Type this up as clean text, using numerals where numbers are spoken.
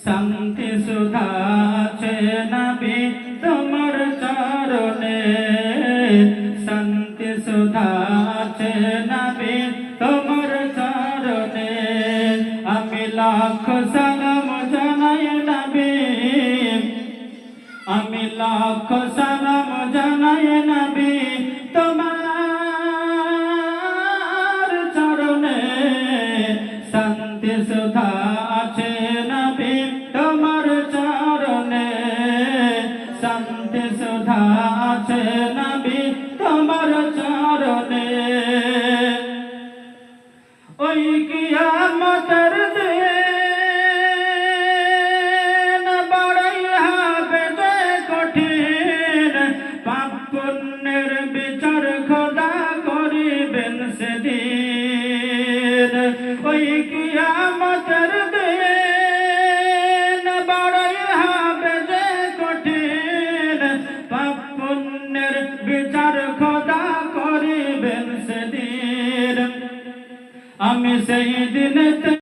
শান্তি সুধা আছে নবী তোমার চরণে, শান্তি সুধা আছে নবী তোমার চরণে। আমি লাখ সালাম জানাই নবী, আমি লাখ সালাম জানাই নবী তোমার চরণে। শান্তি সুধা আছে নবী তোমার চরণে, শান্তি সুধা আছে নবী তোমার চরণে। ওই কিয়ামতের দিন বড়ই হবে যে কঠিন, পাপ পুণ্যের বিচার খোদা করিবেন সেদিন। ওই কিয়ামতের দিন বড়ই হবে যে কঠিন, পাপ পুণ্যের বিচার খোদা করিবেন সেদিন। আমি সেই দিন